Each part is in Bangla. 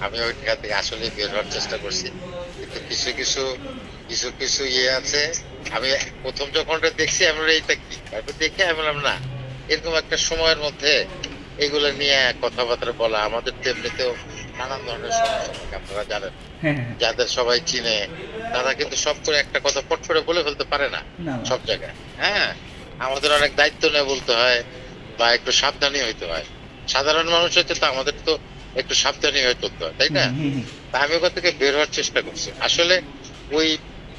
আমি ওইখান থেকে আসলে বের হওয়ার চেষ্টা করছি, কিন্তু কিছু কিছু কিছু কিছু ইয়ে আছে। আমি প্রথম যখন ওটা দেখছি আমি বললাম, এইটা কি, তারপর দেখে আমি বললাম না, এরকম একটা সময়ের মধ্যে এগুলো নিয়ে কথাবার্তা বলা, আমাদের তো এমনিতেও নানান ধরনের সমস্যা থাকে, আপনারা জানেন। হ্যাঁ, হ্যাঁ। যাদের সবাই চিনে তারা কিন্তু সব করে একটা কথা পট করে বলে ফেলতে পারে না না, না। সব জায়গায়। হ্যাঁ, আমাদের অনেক দায়িত্ব নিয়ে বলতে হয় বা একটু সাবধানী হইতে হয়। সাধারণ মানুষ হচ্ছে তো, আমাদের তো একটু সাবধানী হয়ে চলতে হয়, তাই হুম, না? হুম, হুম। তা আমি ওখান থেকে বের হওয়ার চেষ্টা করছি আসলে। ওই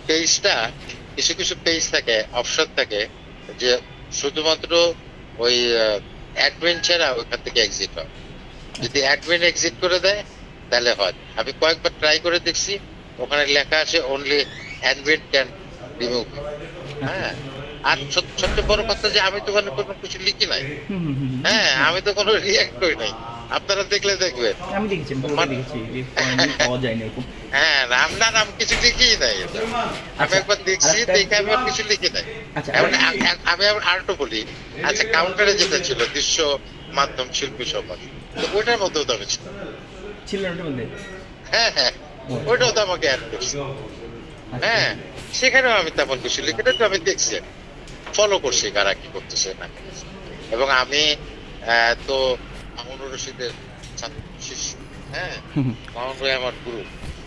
পেজটা, কিছু কিছু পেজ থাকে, অপশন থাকে, যে শুধুমাত্র ওই অ্যাডমিন ছাড়া ওইখান থেকে এক্সিট হয়। যদি আচ্ছা। অ্যাডমিন এক্সিট করে দেয় তাহলে হয়। আমি কয়েকবার ট্রাই করে দেখছি, ওখানে লেখা আছে অনলি অ্যাডমিন ক্যান রিমুভ। আচ্ছা, হ্যাঁ, আচ্ছা। আর সবচেয়ে বড় কথা যে আমি তো ওখানে কোনো কিছু লিখি নাই। হুম, হুম, হুম, হুম। হ্যাঁ, না, আমি তো কোনো রিয়াক্ট করি নাই। আপনারা দেখলে দেখবেন। আমি দেখেছি, আমি পুরোটাই মানে দেখেছি। রেসপন্ডই পাওয়া যায় না এরকম। হ্যাঁ, নাম কিছু লিখিই নাই এটা। আমি আচ্ছা, একবার দেখছি, আরেকটা। দেখে আমি আর কিছু লিখি নাই। আচ্ছা, এখন আমি আবার আরেকটু বলি। আচ্ছা, কাউন্টারে যেটা ছিল দৃশ্য মাধ্যম শিল্পী সমাজ, তো ওইটার মধ্যেও তো আমি ছিলাম। ছিল না ওটার মধ্যে? হ্যাঁ, হ্যাঁ, ও ওইটাও তো আমাকে অ্যাড করছে। আচ্ছা, হ্যাঁ, সেখানেও আমি তেমন কিছু লিখি নাই, তো আমি দেখছি, ফলো করছি কারা কি করতেছে না করতেছে। এবং আমি তো মামুনুর রশিদের ছাত্র শিষ্য। হ্যাঁ, হুম, মামুন ভাই আমার গুরু।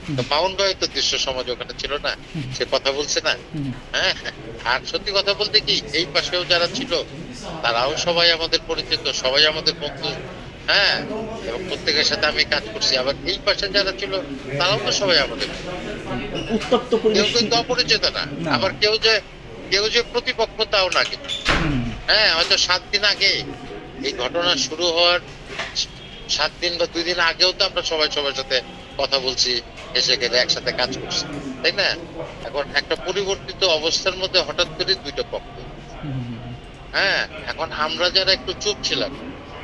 হুম, তো মামুন ভাই তো দৃশ্য সমাজ ওখানে ছিল না, হুম, সে কথা বলছে না। হুম, হ্যাঁ, হ্যাঁ। আর সত্যি কথা বলতে কি, এই পাশেও যারা ছিল তারাও সবাই আমাদের পরিচিত, সবাই আমাদের বন্ধু। হ্যাঁ, এবং প্রত্যেকের সাথে আমি কাজ করছি। আবার এই পাশে যারা ছিল তারাও তো সবাই আমাদের বন্ধু। উত্তপ্ত কেউ পরিবেশ কিন্তু অপরিচিত না। না, না। আবার কেউ যে প্রতিপক্ষ তাও না কিন্তু। হুম, হ্যাঁ, হয়তো ৭ দিন আগে এই ঘটনা শুরু হওয়ার ৭ দিন বা ২ দিন আগেও তো আমরা সবাই সবার সাথে কথা বলছি, হেসে খেলে একসাথে কাজ করছি, তাই না? এখন একটা পরিবর্তিত অবস্থার মধ্যে হঠাৎ করে ২ টা পক্ষ। হুম, হুম, হুম, হ্যাঁ, এখন আমরা যারা একটু চুপ ছিলাম,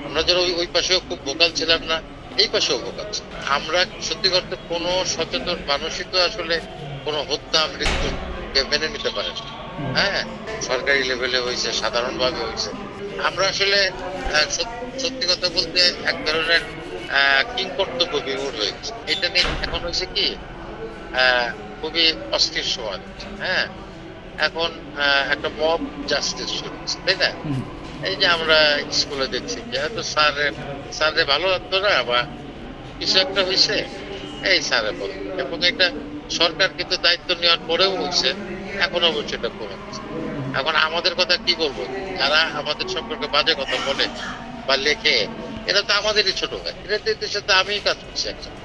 আমরা যারা ওই পাশেও খুব ভোকাল ছিলাম না, এই পাশেও ভোকাল ছিলাম। আমরা সত্যি করতে কোনো সচেতন মানুষই তো আসলে কোনো হত্যা মৃত্যুকে মেনে নিতে পারে না। হুম। হ্যাঁ, সরকারি লেভেলে হইছে, সাধারণভাবে হইছে। আমরা আসলে সত্যি কথা বলতে এক ধরনের কিংকর্তব্য বিমূঢ় হয়ে গেছি। এটা নিয়ে এখন হইছে কি, আ খুবই অস্থির সময় হচ্ছে। হ্যাঁ? এখন একটা মব জাস্টিস শুরু হচ্ছে, তাই না? হুম, এই যে আমরা স্কুলে দেখছি যে হয়তো স্যারে ভালো লাগতো না, বা কিছু একটা হইছে, এই স্যারে বলে। এবং এটা সরকার কিন্তু দায়িত্ব নেওয়ার পরেও হইছে। এখন অবশ্য এটা কমে গেছে। এখন আমাদের কথা কি বলবো? যারা আমাদের সম্পর্কে বাজে কথা বলে বা লেখে, এরা তো আমাদেরই ছোট ভাই। এদের সাথে আমিই কাজ করছি একসাথে,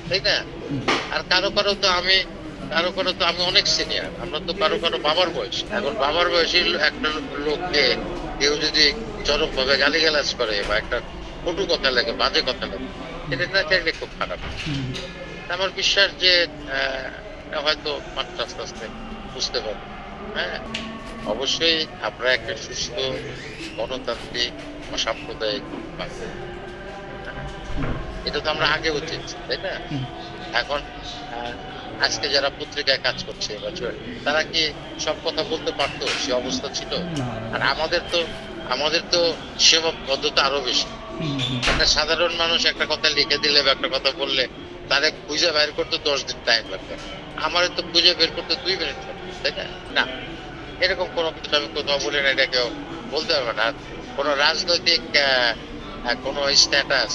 তাই না? হুম, আর কারো কারো তো আমি অনেক সিনিয়র। আমরা তো কারো বাবার বয়স। এখন বাবার বয়সী একটা লোককে কেউ যদি চরমভাবে গালিগালাজ করে বা একটা কটু কথা লাগে, বাজে কথা লাগে, এটা না চাইলে খুব খারাপ। হুম, আমার বিশ্বাস যে এটা হয়তো মানুষ আস্তে আস্তে বুঝতে পারবে। হ্যাঁ? অবশ্যই আমরা একটা সুস্থ গণতান্ত্রিক অসাম্প্রদায়িক বাংলা। হ্যাঁ? এটা তো আমরা আগেও চেয়েছি, তাই না? হুম। এখন আ আজকে যারা পত্রিকায় কাজ করছে বা তারা কি সব কথা বলতে পারতো? সে অবস্থা ছিল? না, আর না। আমাদের তো সীমাবদ্ধতা আরো বেশি। হুম, হুম, একটা সাধারণ মানুষ একটা কথা লিখে দিলে বা একটা কথা বললে তারে খুঁজে বের করতে ১০ দিন টাইম লাগবে। আমারে তো খুঁজে বের করতে ২ মিনিট লাগবে, তাই না? না, এরকম কোনো কিছু আমি কোথাও বলি না, এটা কেউ বলতে পারবে না। আর কোনো রাজনৈতিক কোনো স্ট্যাটাস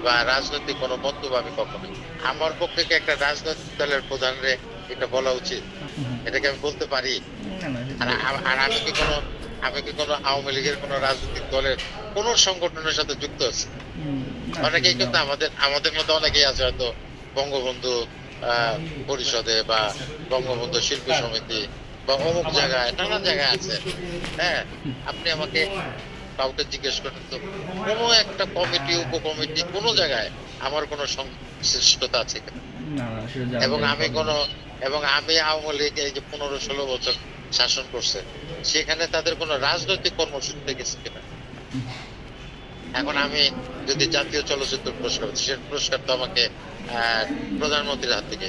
বা রাজনৈতিক কোনো মন্তব্য আমি কখনোই, আমার পক্ষে কি একটা রাজনৈতিক দলের প্রধানরে এটা বলা উচিত? হুম। এটাকে আমি বলতে পারি? না, না, আর আর আমি কি কোনো আওয়ামী লীগের কোনো রাজনৈতিক দলের কোনো সংগঠনের সাথে যুক্ত আছি? হুম, না অনেকেই সেটা কিন্তু আমাদের মধ্যে অনেকেই আছে হয়তো বঙ্গবন্ধু আ পরিষদে বা বঙ্গবন্ধু শিল্পী সমিতি বা অমুক জায়গায়, নানান জায়গায় আছে। হ্যাঁ? আপনি আমাকে কাউকে জিজ্ঞেস করেন তো, কোন একটা কমিটি, উপকমিটি কোন জায়গায় আমার কোন সংশ্লিষ্টতা আছে কিনা? না, না, সেটা জানা এবং যায় আমি সম্ভব কোন না। এবং আমি আওয়ামী লীগ এই যে ১৫-১৬ বছর শাসন করছে, সেখানে তাদের কোন রাজনৈতিক কর্মসূচিতে গেছে কিনা? হুম, এখন আমি যদি জাতীয় চলচ্চিত্র পুরস্কার পাচ্ছি, সে পুরস্কার তো আমাকে আ প্রধানমন্ত্রীর হাত থেকে।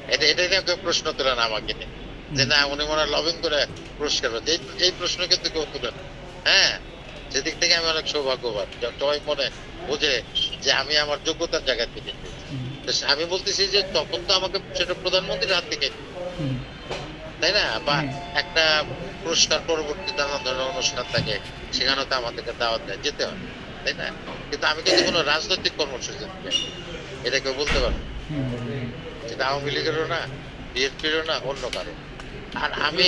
এটা নিয়ে কেউ প্রশ্ন তোলে না আমাকে নিয়ে। যে হুম, না, উনি মনে হয় লবিং করে পুরস্কার পাচ্ছে। এই প্রশ্ন কিন্তু কেউ তোলে না। হ্যাঁ? সেদিক থেকে আমি অনেক সৌভাগ্যবান। সবাই মনে বোঝে যে আমি আমার যোগ্যতার জায়গা থেকে পেয়েছি। হুম। তো আমি বলতেছি যে তখন তো আমাকে সেটা প্রধানমন্ত্রীর হাত থেকে, হুম, তাই না? বা হুম, একটা পুরস্কার পরবর্তী নানান ধরনের অনুষ্ঠান থাকে, সেখানেও তো আমাদেরকে দাওয়াত দেয়, যেতে হয়, তাই না? কিন্তু আমি কিন্তু কোনো রাজনৈতিক কর্মসূচিতে যাই না। এটা কেউ বলতে পারবে না। হুম, হুম, সেটা আওয়ামী লীগেরও না, বিএনপিরও না, অন্য কারো। আর আমি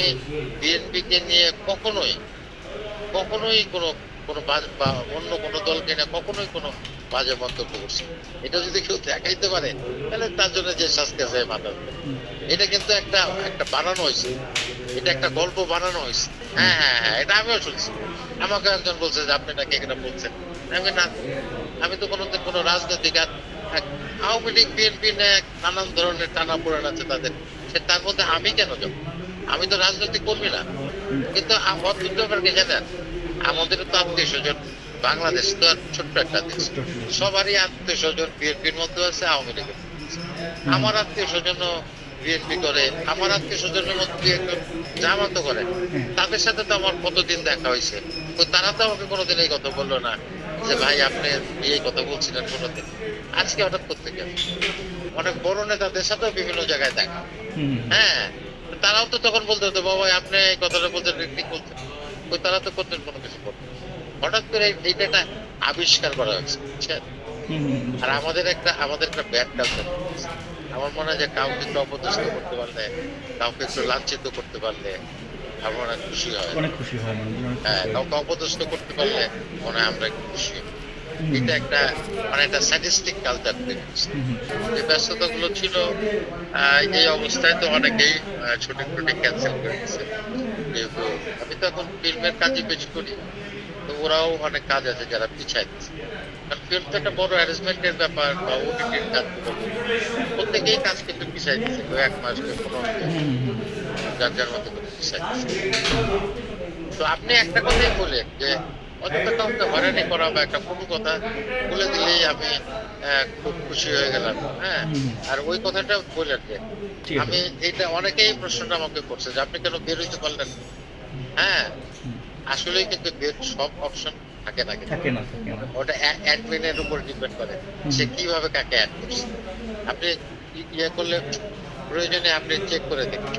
বিএনপিকে নিয়ে কখনোই কখনোই কোনো কোনো বা অন্য কোনো দলকে না কখনোই কোনো বাজে মন্তব্য করছি না। এটা যদি কেউ দেখাইতে পারে তাহলে তার জন্য যে শাস্তি আছে মাথা উপরে। হুম, এটা কিন্তু একটা একটা বানানো হয়েছে, এটা একটা গল্প বানানো হয়েছে। হুম, হ্যাঁ, এটা আমিও শুনছি। আমাকে একজন বলছে যে আপনি নাকি এটা বলছেন। আমি না তো। আমি তো কোনোদিন কোনো রাজনৈতিক আর আওয়ামী লীগ বিএনপি নিয়ে নানান ধরনের টানাপোড়েন আছে তাদের, তার মধ্যে আমি কেন যাব? আমি তো রাজনৈতিক কর্মী না। হুম, কিন্তু অদ্ভুত ব্যাপার কি জানেন? আমাদের তো আত্মীয় স্বজন, বাংলাদেশ তো আর ছোট্ট একটা দেশ। ছোট্ট একটা দেশ। সবারই আত্মীয় স্বজন বিএনপির মধ্যে আছে, আওয়ামী লীগের মধ্যে আছে। হুম, আমার আত্মীয় স্বজনও বিএনপি করে, আমার আত্মীয় স্বজনের মধ্যে দুই একজন জামাতও করে। হ্যাঁ, তাদের সাথে তো আমার কতদিন দেখা হয়েছে। তো তারা তো আমাকে কোনোদিন এই কথা বললো না যে ভাই আপনি এই কথা বলছিলেন কোনোদিন। আজকে হঠাৎ করতে গেল। অনেক বড় নেতাদের সাথেও বিভিন্ন জায়গায় দেখা। হুম, হ্যাঁ, তো তারাও তো তখন বলতে হতো বাবা আপনি এই কথাটা বলতে ঠিক বলছেন। ওই তারা তো করতেন কোনো কিছু করতেন। হঠাৎ করে এইটা একটা আবিষ্কার করা হয়েছে, বুঝছেন? হুম, হুম, আর বুঝতে পারছি। আমাদের একটা ব্যাড কালচার। আমার মনে হয় যে কাউকে একটু অপদস্থ করতে পারলে, কাউকে একটু লাঞ্ছিত করতে পারলে আমার অনেক খুশি হয়। অনেক খুশি হয় মানুষজন, অনেক হ্যাঁ, খুশি হয়। কাউকে অপদস্থ করতে পারলে মনে হয় আমরা একটু খুশি হই। হুম, হুম, এটা একটা মানে একটা স্যাডিস্টিক কালচার তৈরি হচ্ছে। হুম, হুম, যে ব্যস্ততাগুলো ছিল এই অবস্থায় তো অনেকেই শুটিং টুটিং ক্যান্সেল করে দিচ্ছে। যেহেতু আমি তো এখন ফিল্মের কাজই বেশি করি। তো ওরাও অনেক কাজ আছে যারা পিছায় দিচ্ছে। কারণ ফিল্ম তো একটা বড় অ্যারেঞ্জমেন্টের ব্যাপার বা ওটিটির কাজগুলো বলুন। প্রত্যেকেই কাজ কিন্তু পিছায় দিচ্ছে। কেউ ১ মাস, কেউ ১৫ দিন, হুম, হুম, যার মতো করে পিছায় দিচ্ছে। তো আপনি একটা কথাই বললেন যে অযথা কাউকে হয়রানি করা বা একটা কটু কথা বলে দিলেই আমি খুব খুশি হয়ে গেলাম। হ্যাঁ? হুম, হুম, আর ওই কথাটা বললেন যে ঠিক আছে। আমি এইটা অনেকেই প্রশ্নটা আমাকে করছে যে আপনি কেন বের হইতে পারলেন না? হ্যাঁ? হুম, আসলেই কিন্তু সব অপশন থাকে না কিন্তু। থাকে না, থাকে না। ওটা অ্যাডমিনের উপর ডিপেন্ড করে। হুম, সে হুম, কিভাবে কাকে এড করছে। আপনি ইয়ে করলে প্রয়োজনে আপনি চেক করে দেখুন।